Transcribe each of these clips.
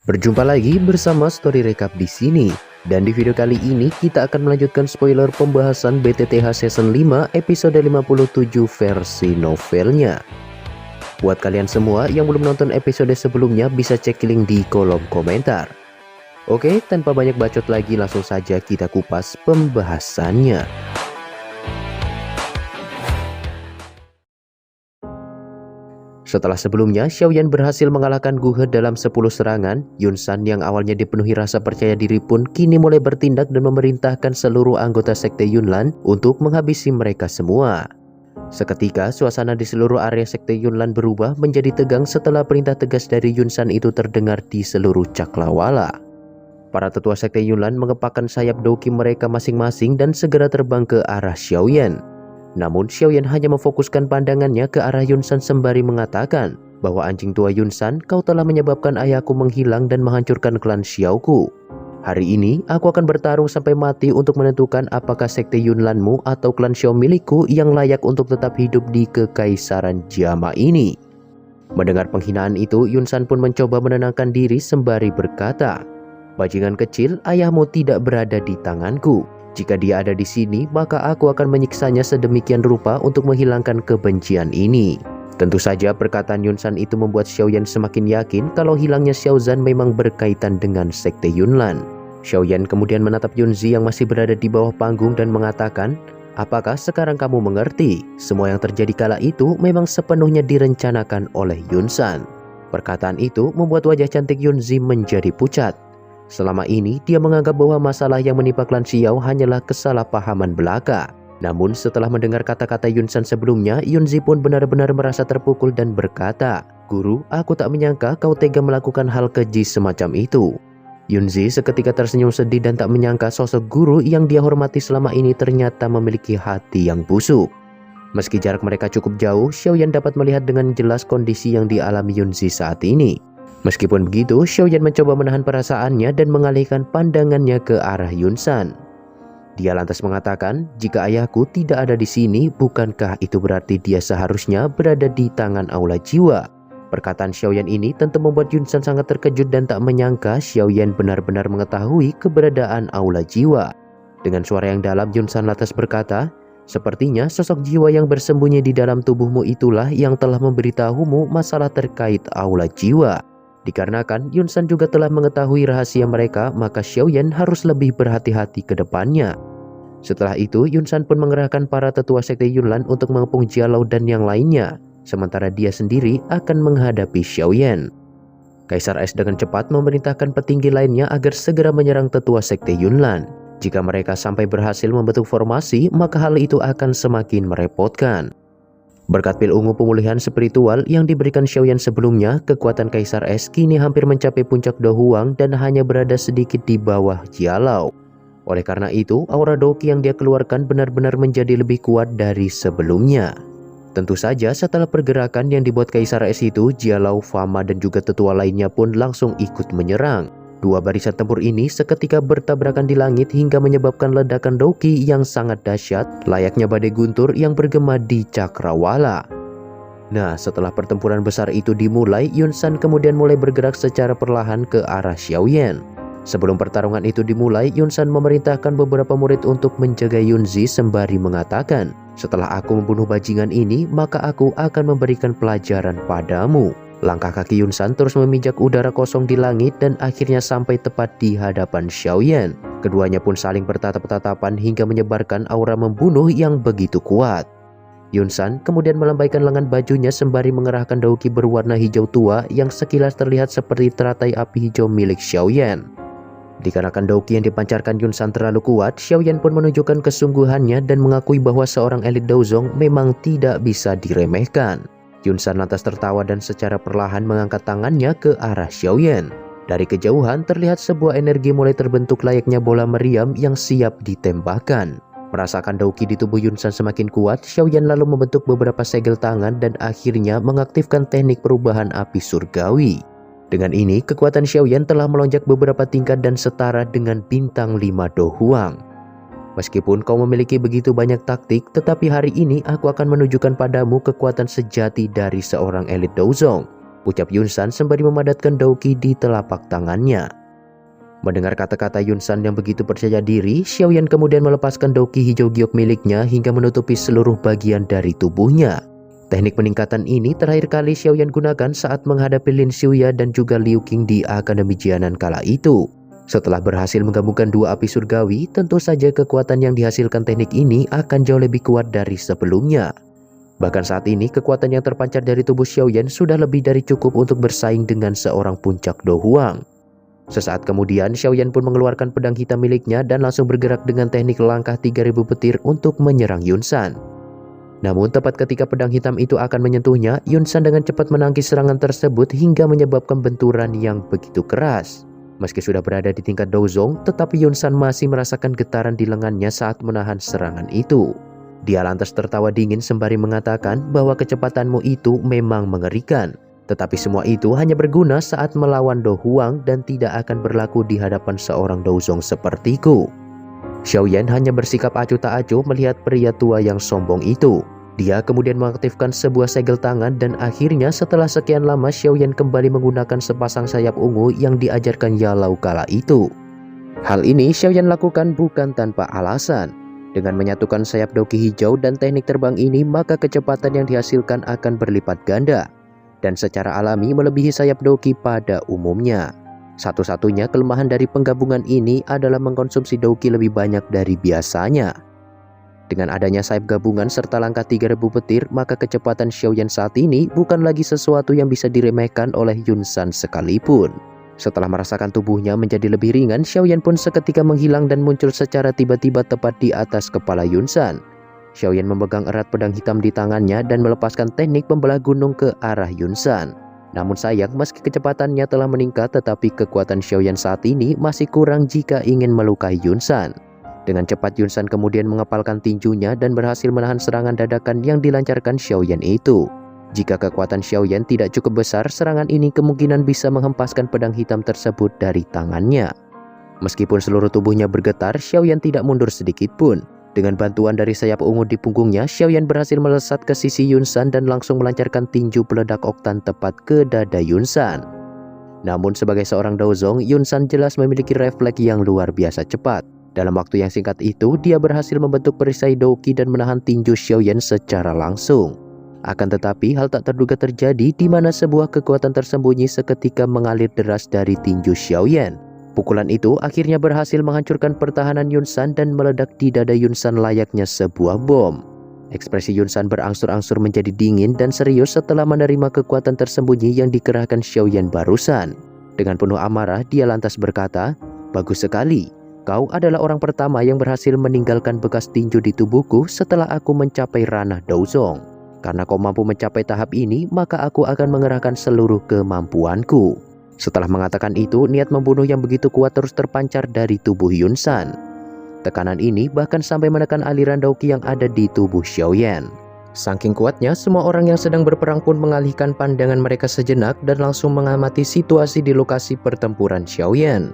Berjumpa lagi bersama Story Recap di sini. Dan di video kali ini kita akan melanjutkan spoiler pembahasan BTTH Season 5 episode 57 versi novelnya. Buat kalian semua yang belum nonton episode sebelumnya bisa cek link di kolom komentar. Oke, tanpa banyak bacot lagi langsung saja kita kupas pembahasannya. Setelah sebelumnya, Xiaoyan berhasil mengalahkan Gu He dalam 10 serangan, Yun San yang awalnya dipenuhi rasa percaya diri pun kini mulai bertindak dan memerintahkan seluruh anggota Sekte Yunlan untuk menghabisi mereka semua. Seketika, suasana di seluruh area Sekte Yunlan berubah menjadi tegang setelah perintah tegas dari Yun San itu terdengar di seluruh Cakrawala. Para tetua Sekte Yunlan mengepakkan sayap doki mereka masing-masing dan segera terbang ke arah Xiaoyan. Namun Xiaoyan hanya memfokuskan pandangannya ke arah Yun San sembari mengatakan bahwa anjing tua Yun San, kau telah menyebabkan ayahku menghilang dan menghancurkan klan Xiaoku. Hari ini aku akan bertarung sampai mati untuk menentukan apakah sekte Yunlanmu atau klan Xiao milikku yang layak untuk tetap hidup di kekaisaran Jama ini. Mendengar penghinaan itu, Yun San pun mencoba menenangkan diri sembari berkata, "Bajingan kecil, ayahmu tidak berada di tanganku. Jika dia ada di sini, maka aku akan menyiksanya sedemikian rupa untuk menghilangkan kebencian ini." Tentu saja perkataan Yun San itu membuat Xiaoyan semakin yakin kalau hilangnya Xiaozan memang berkaitan dengan sekte Yunlan. Xiaoyan kemudian menatap Yunzi yang masih berada di bawah panggung dan mengatakan, "Apakah sekarang kamu mengerti? Semua yang terjadi kala itu memang sepenuhnya direncanakan oleh Yun San." Perkataan itu membuat wajah cantik Yunzi menjadi pucat. Selama ini dia menganggap bahwa masalah yang menimpa klan Xiao hanyalah kesalahpahaman belaka. Namun setelah mendengar kata-kata Yun San sebelumnya, Yunzi pun benar-benar merasa terpukul dan berkata, "Guru, aku tak menyangka kau tega melakukan hal keji semacam itu." Yunzi seketika tersenyum sedih dan tak menyangka sosok guru yang dia hormati selama ini ternyata memiliki hati yang busuk. Meski jarak mereka cukup jauh, Xiaoyan dapat melihat dengan jelas kondisi yang dialami Yunzi saat ini. Meskipun begitu, Xiaoyan mencoba menahan perasaannya dan mengalihkan pandangannya ke arah Yun San. Dia lantas mengatakan, "Jika ayahku tidak ada di sini, bukankah itu berarti dia seharusnya berada di tangan aula jiwa?" Perkataan Xiaoyan ini tentu membuat Yun San sangat terkejut dan tak menyangka Xiaoyan benar-benar mengetahui keberadaan aula jiwa. Dengan suara yang dalam, Yun San lantas berkata, "Sepertinya sosok jiwa yang bersembunyi di dalam tubuhmu itulah yang telah memberitahumu masalah terkait aula jiwa." Dikarenakan Yun San juga telah mengetahui rahasia mereka, maka Xiaoyan harus lebih berhati-hati ke depannya. Setelah itu, Yun San pun mengerahkan para tetua sekte Yunlan untuk mengepung Jialau dan yang lainnya, sementara dia sendiri akan menghadapi Xiaoyan. Kaisar Es dengan cepat memerintahkan petinggi lainnya agar segera menyerang tetua sekte Yunlan. Jika mereka sampai berhasil membentuk formasi, maka hal itu akan semakin merepotkan. Berkat pil ungu pemulihan spiritual yang diberikan Xiaoyan sebelumnya, kekuatan Kaisar Es kini hampir mencapai puncak Do Huang dan hanya berada sedikit di bawah Jialau. Oleh karena itu, aura doki yang dia keluarkan benar-benar menjadi lebih kuat dari sebelumnya. Tentu saja setelah pergerakan yang dibuat Kaisar Es itu, Jialau, Fama dan juga tetua lainnya pun langsung ikut menyerang. Dua barisan tempur ini seketika bertabrakan di langit hingga menyebabkan ledakan doki yang sangat dahsyat, layaknya badai guntur yang bergema di Cakrawala. Nah, setelah pertempuran besar itu dimulai, Yun San kemudian mulai bergerak secara perlahan ke arah Xiaoyan. Sebelum pertarungan itu dimulai, Yun San memerintahkan beberapa murid untuk menjaga Yunzi sembari mengatakan, "Setelah aku membunuh bajingan ini, maka aku akan memberikan pelajaran padamu." Langkah kaki Yun San terus memijak udara kosong di langit dan akhirnya sampai tepat di hadapan Xiaoyan. Keduanya pun saling bertatap-tatapan hingga menyebarkan aura membunuh yang begitu kuat. Yun San kemudian melambaikan lengan bajunya sembari mengerahkan dauki berwarna hijau tua yang sekilas terlihat seperti teratai api hijau milik Xiaoyan. Dikarenakan dauki yang dipancarkan Yun San terlalu kuat, Xiaoyan pun menunjukkan kesungguhannya dan mengakui bahwa seorang elit Daozong memang tidak bisa diremehkan. Yun San lantas tertawa dan secara perlahan mengangkat tangannya ke arah Xiaoyan. Dari kejauhan terlihat sebuah energi mulai terbentuk layaknya bola meriam yang siap ditembakkan. Merasakan dauki di tubuh Yun San semakin kuat, Xiaoyan lalu membentuk beberapa segel tangan dan akhirnya mengaktifkan teknik perubahan api surgawi. Dengan ini, kekuatan Xiaoyan telah melonjak beberapa tingkat dan setara dengan bintang 5 Do Huang. Meskipun kau memiliki begitu banyak taktik, tetapi hari ini aku akan menunjukkan padamu kekuatan sejati dari seorang elit Daozong. ucap Yunsan sembari memadatkan Douki di telapak tangannya. Mendengar kata-kata Yunsan yang begitu percaya diri, Xiaoyan kemudian melepaskan Douki hijau giok miliknya hingga menutupi seluruh bagian dari tubuhnya. Teknik peningkatan ini terakhir kali Xiaoyan gunakan saat menghadapi Lin Xiuya dan juga Liu Qing di Akademi Jianan kala itu. Setelah berhasil menggabungkan dua api surgawi, tentu saja kekuatan yang dihasilkan teknik ini akan jauh lebih kuat dari sebelumnya. Bahkan saat ini, kekuatan yang terpancar dari tubuh Xiaoyan sudah lebih dari cukup untuk bersaing dengan seorang puncak Do Huang. Sesaat kemudian, Xiaoyan pun mengeluarkan pedang hitam miliknya dan langsung bergerak dengan teknik langkah 3000 petir untuk menyerang Yunsan. Namun tepat ketika pedang hitam itu akan menyentuhnya, Yunsan dengan cepat menangkis serangan tersebut hingga menyebabkan benturan yang begitu keras. Meski sudah berada di tingkat Douzong, tetapi Yunsan masih merasakan getaran di lengannya saat menahan serangan itu. Dia lantas tertawa dingin sembari mengatakan bahwa kecepatanmu itu memang mengerikan. Tetapi semua itu hanya berguna saat melawan Do Huang dan tidak akan berlaku di hadapan seorang Douzong sepertiku. Xiaoyan hanya bersikap acuh tak acuh melihat pria tua yang sombong itu. Dia kemudian mengaktifkan sebuah segel tangan dan akhirnya setelah sekian lama Xiaoyan kembali menggunakan sepasang sayap ungu yang diajarkan Yalau kala itu. Hal ini Xiaoyan lakukan bukan tanpa alasan. Dengan menyatukan sayap Douki hijau dan teknik terbang ini, maka kecepatan yang dihasilkan akan berlipat ganda dan secara alami melebihi sayap Douki pada umumnya. Satu-satunya kelemahan dari penggabungan ini adalah mengkonsumsi Douki lebih banyak dari biasanya. Dengan adanya sayap gabungan serta langkah 3000 petir, maka kecepatan Xiaoyan saat ini bukan lagi sesuatu yang bisa diremehkan oleh Yunsan sekalipun. Setelah merasakan tubuhnya menjadi lebih ringan, Xiaoyan pun seketika menghilang dan muncul secara tiba-tiba tepat di atas kepala Yunsan. Xiaoyan memegang erat pedang hitam di tangannya dan melepaskan teknik pembelah gunung ke arah Yunsan. Namun sayang, meski kecepatannya telah meningkat, tetapi kekuatan Xiaoyan saat ini masih kurang jika ingin melukai Yunsan. Dengan cepat Yunsan kemudian mengepalkan tinjunya dan berhasil menahan serangan dadakan yang dilancarkan Xiaoyan itu. Jika kekuatan Xiaoyan tidak cukup besar, serangan ini kemungkinan bisa menghempaskan pedang hitam tersebut dari tangannya. Meskipun seluruh tubuhnya bergetar, Xiaoyan tidak mundur sedikit pun. Dengan bantuan dari sayap ungu di punggungnya, Xiaoyan berhasil melesat ke sisi Yunsan dan langsung melancarkan tinju peledak oktan tepat ke dada Yunsan. Namun sebagai seorang Douzong, Yunsan jelas memiliki refleks yang luar biasa cepat. Dalam waktu yang singkat itu, dia berhasil membentuk perisai Douki dan menahan tinju Xiaoyan secara langsung. Akan tetapi, hal tak terduga terjadi di mana sebuah kekuatan tersembunyi seketika mengalir deras dari tinju Xiaoyan. Pukulan itu akhirnya berhasil menghancurkan pertahanan Yunsan dan meledak di dada Yunsan layaknya sebuah bom. Ekspresi Yunsan berangsur-angsur menjadi dingin dan serius setelah menerima kekuatan tersembunyi yang dikerahkan Xiaoyan barusan. Dengan penuh amarah, dia lantas berkata, "Bagus sekali. Kau adalah orang pertama yang berhasil meninggalkan bekas tinju di tubuhku setelah aku mencapai ranah Douzong. Karena kau mampu mencapai tahap ini, maka aku akan mengerahkan seluruh kemampuanku." Setelah mengatakan itu, niat membunuh yang begitu kuat terus terpancar dari tubuh Yunsan. Tekanan ini bahkan sampai menekan aliran Douki yang ada di tubuh Xiaoyan. Saking kuatnya, semua orang yang sedang berperang pun mengalihkan pandangan mereka sejenak dan langsung mengamati situasi di lokasi pertempuran Xiaoyan.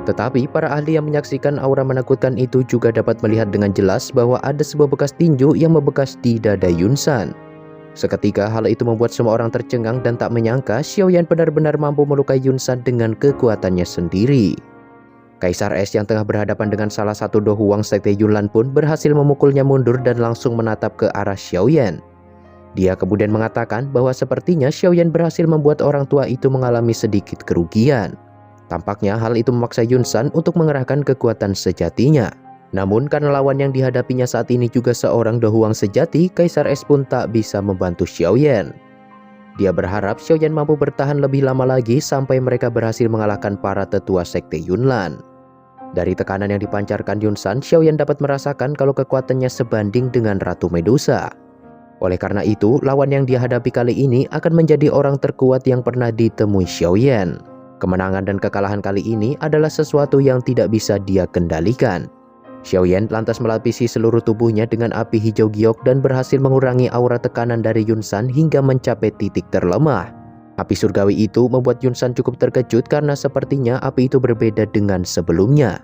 Tetapi para ahli yang menyaksikan aura menakutkan itu juga dapat melihat dengan jelas bahwa ada sebuah bekas tinju yang membekas di dada Yunsan. Seketika hal itu membuat semua orang tercengang dan tak menyangka Xiaoyan benar-benar mampu melukai Yunsan dengan kekuatannya sendiri. Kaisar Es yang tengah berhadapan dengan salah satu Do Huang Sekte Yunlan pun berhasil memukulnya mundur dan langsung menatap ke arah Xiaoyan. Dia kemudian mengatakan bahwa sepertinya Xiaoyan berhasil membuat orang tua itu mengalami sedikit kerugian. Tampaknya hal itu memaksa Yunsan untuk mengerahkan kekuatan sejatinya. Namun karena lawan yang dihadapinya saat ini juga seorang Do Huang sejati, Kaisar Es pun tak bisa membantu Xiaoyan. Dia berharap Xiaoyan mampu bertahan lebih lama lagi sampai mereka berhasil mengalahkan para tetua Sekte Yunlan. Dari tekanan yang dipancarkan Yunsan, Xiaoyan dapat merasakan kalau kekuatannya sebanding dengan Ratu Medusa. Oleh karena itu, lawan yang dia hadapi kali ini akan menjadi orang terkuat yang pernah ditemui Xiaoyan. Kemenangan dan kekalahan kali ini adalah sesuatu yang tidak bisa dia kendalikan. Xiaoyan lantas melapisi seluruh tubuhnya dengan api hijau giok dan berhasil mengurangi aura tekanan dari Yunsan hingga mencapai titik terlemah. Api surgawi itu membuat Yunsan cukup terkejut karena sepertinya api itu berbeda dengan sebelumnya.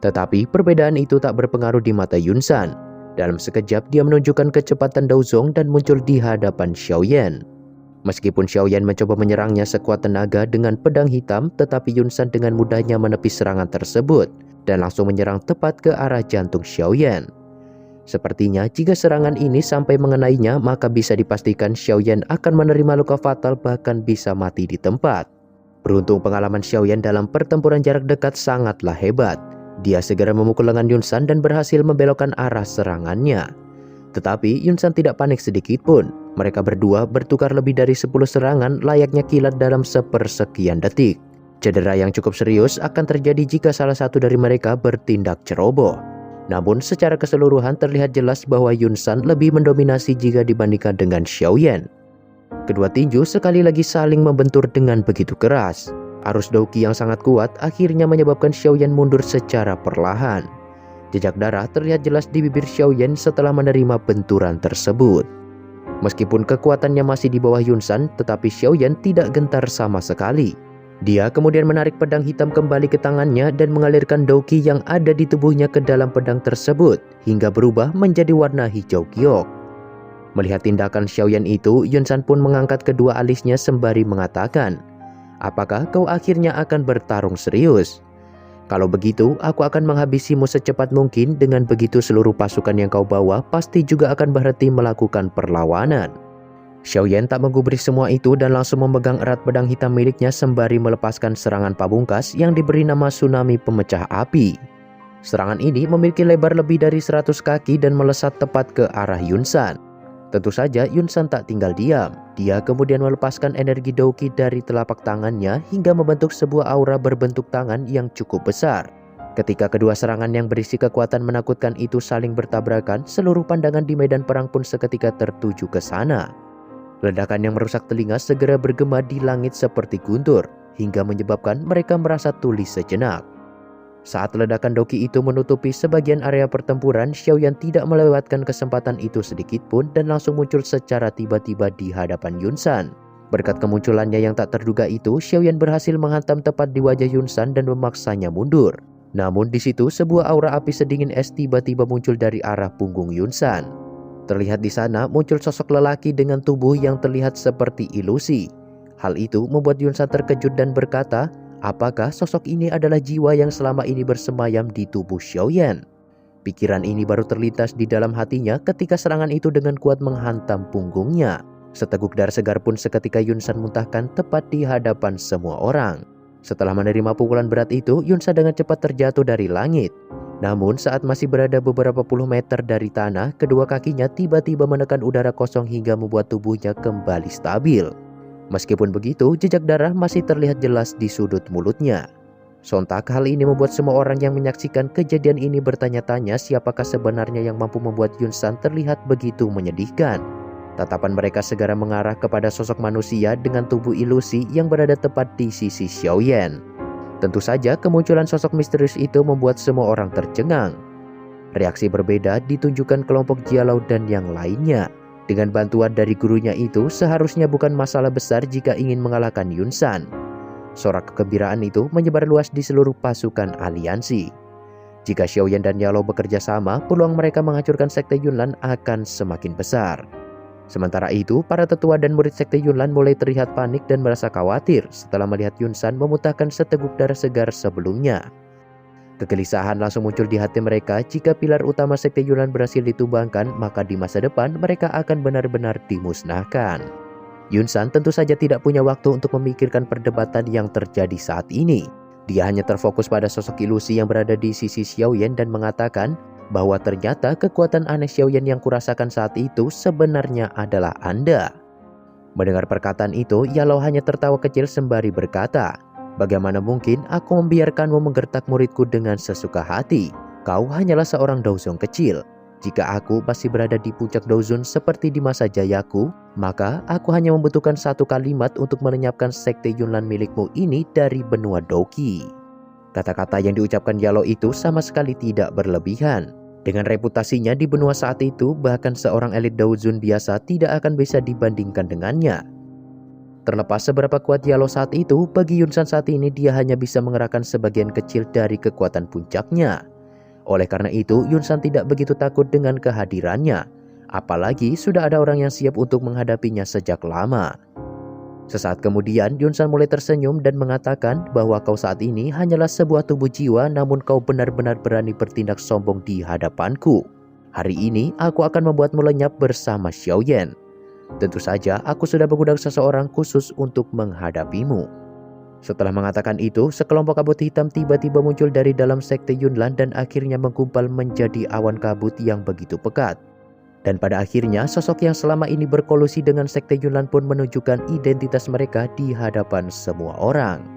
Tetapi perbedaan itu tak berpengaruh di mata Yunsan. Dalam sekejap dia menunjukkan kecepatan Douzong dan muncul di hadapan Xiaoyan. Meskipun Xiaoyan mencoba menyerangnya sekuat tenaga dengan pedang hitam, tetapi Yunsan dengan mudahnya menepis serangan tersebut dan langsung menyerang tepat ke arah jantung Xiaoyan. Sepertinya jika serangan ini sampai mengenainya, maka bisa dipastikan Xiaoyan akan menerima luka fatal, bahkan bisa mati di tempat. Beruntung pengalaman Xiaoyan dalam pertempuran jarak dekat sangatlah hebat. Dia segera memukul lengan Yunsan dan berhasil membelokkan arah serangannya. Tetapi Yunsan tidak panik sedikit pun. Mereka berdua bertukar lebih dari 10 serangan layaknya kilat dalam sepersekian detik. Cedera yang cukup serius akan terjadi jika salah satu dari mereka bertindak ceroboh. Namun secara keseluruhan terlihat jelas bahwa Yunsan lebih mendominasi jika dibandingkan dengan Xiaoyan. Kedua tinju sekali lagi saling membentur dengan begitu keras. Arus Douki yang sangat kuat akhirnya menyebabkan Xiaoyan mundur secara perlahan. Jejak darah terlihat jelas di bibir Xiaoyan setelah menerima benturan tersebut. Meskipun kekuatannya masih di bawah Yunsan, tetapi Xiaoyan tidak gentar sama sekali. Dia kemudian menarik pedang hitam kembali ke tangannya dan mengalirkan Douki yang ada di tubuhnya ke dalam pedang tersebut hingga berubah menjadi warna hijau giok. Melihat tindakan Xiaoyan itu, Yunsan pun mengangkat kedua alisnya sembari mengatakan, "Apakah kau akhirnya akan bertarung serius? Kalau begitu, aku akan menghabisimu secepat mungkin. Dengan begitu seluruh pasukan yang kau bawa pasti juga akan berhenti melakukan perlawanan." Xiaoyan tak menggubris semua itu dan langsung memegang erat pedang hitam miliknya sembari melepaskan serangan pamungkas yang diberi nama tsunami pemecah api. Serangan ini memiliki lebar lebih dari 100 kaki dan melesat tepat ke arah Yunsan. Tentu saja Yunsan tak tinggal diam. Dia kemudian melepaskan energi Douki dari telapak tangannya hingga membentuk sebuah aura berbentuk tangan yang cukup besar. Ketika kedua serangan yang berisi kekuatan menakutkan itu saling bertabrakan, seluruh pandangan di medan perang pun seketika tertuju ke sana. Ledakan yang merusak telinga segera bergema di langit seperti guntur, hingga menyebabkan mereka merasa tuli sejenak. Saat ledakan Douki itu menutupi sebagian area pertempuran, Xiaoyan tidak melewatkan kesempatan itu sedikit pun dan langsung muncul secara tiba-tiba di hadapan Yunsan. Berkat kemunculannya yang tak terduga itu, Xiaoyan berhasil menghantam tepat di wajah Yunsan dan memaksanya mundur. Namun di situ sebuah aura api sedingin es tiba-tiba muncul dari arah punggung Yunsan. Terlihat di sana muncul sosok lelaki dengan tubuh yang terlihat seperti ilusi. Hal itu membuat Yunsan terkejut dan berkata, apakah sosok ini adalah jiwa yang selama ini bersemayam di tubuh Xiaoyan? Pikiran ini baru terlintas di dalam hatinya ketika serangan itu dengan kuat menghantam punggungnya. Seteguk darah segar pun seketika Yunsan muntahkan tepat di hadapan semua orang. Setelah menerima pukulan berat itu, Yunsan dengan cepat terjatuh dari langit. Namun saat masih berada beberapa puluh meter dari tanah, kedua kakinya tiba-tiba menekan udara kosong hingga membuat tubuhnya kembali stabil. Meskipun begitu, jejak darah masih terlihat jelas di sudut mulutnya. Sontak hal ini membuat semua orang yang menyaksikan kejadian ini bertanya-tanya siapakah sebenarnya yang mampu membuat Yunsan terlihat begitu menyedihkan. Tatapan mereka segera mengarah kepada sosok manusia dengan tubuh ilusi yang berada tepat di sisi Xiaoyan. Tentu saja kemunculan sosok misterius itu membuat semua orang tercengang. Reaksi berbeda ditunjukkan kelompok Jialau dan yang lainnya. Dengan bantuan dari gurunya itu, seharusnya bukan masalah besar jika ingin mengalahkan Yunsan. Sorak kegembiraan itu menyebar luas di seluruh pasukan aliansi. Jika Xiaoyan dan Yalo bekerja sama, peluang mereka menghancurkan Sekte Yunlan akan semakin besar. Sementara itu, para tetua dan murid Sekte Yunlan mulai terlihat panik dan merasa khawatir setelah melihat Yunsan memuntahkan seteguk darah segar sebelumnya. Kegelisahan langsung muncul di hati mereka. Jika pilar utama Sekte Yunlan berhasil ditumbangkan, maka di masa depan mereka akan benar-benar dimusnahkan. Yunsan tentu saja tidak punya waktu untuk memikirkan perdebatan yang terjadi saat ini. Dia hanya terfokus pada sosok ilusi yang berada di sisi Xiaoyan dan mengatakan bahwa ternyata kekuatan aneh Xiaoyan yang kurasakan saat itu sebenarnya adalah Anda. Mendengar perkataan itu, Yalo hanya tertawa kecil sembari berkata, "Bagaimana mungkin aku membiarkanmu menggertak muridku dengan sesuka hati? Kau hanyalah seorang Daozong kecil. Jika aku masih berada di puncak Daozun seperti di masa jayaku, maka aku hanya membutuhkan satu kalimat untuk melenyapkan Sekte Yunlan milikmu ini dari benua Douki." Kata-kata yang diucapkan Yalo itu sama sekali tidak berlebihan. Dengan reputasinya di benua saat itu, bahkan seorang elit Daozun biasa tidak akan bisa dibandingkan dengannya. Terlepas seberapa kuat Yalo saat itu, bagi Yunsan saat ini dia hanya bisa mengerahkan sebagian kecil dari kekuatan puncaknya. Oleh karena itu, Yunsan tidak begitu takut dengan kehadirannya. Apalagi sudah ada orang yang siap untuk menghadapinya sejak lama. Sesaat kemudian, Yunsan mulai tersenyum dan mengatakan bahwa kau saat ini hanyalah sebuah tubuh jiwa, namun kau benar-benar berani bertindak sombong di hadapanku. Hari ini, aku akan membuatmu lenyap bersama Xiaoyan. Tentu saja, aku sudah mengundang seseorang khusus untuk menghadapimu. Setelah mengatakan itu, sekelompok kabut hitam tiba-tiba muncul dari dalam sekte Yunlan dan akhirnya menggumpal menjadi awan kabut yang begitu pekat. Dan pada akhirnya, sosok yang selama ini berkolusi dengan sekte Yunlan pun menunjukkan identitas mereka di hadapan semua orang.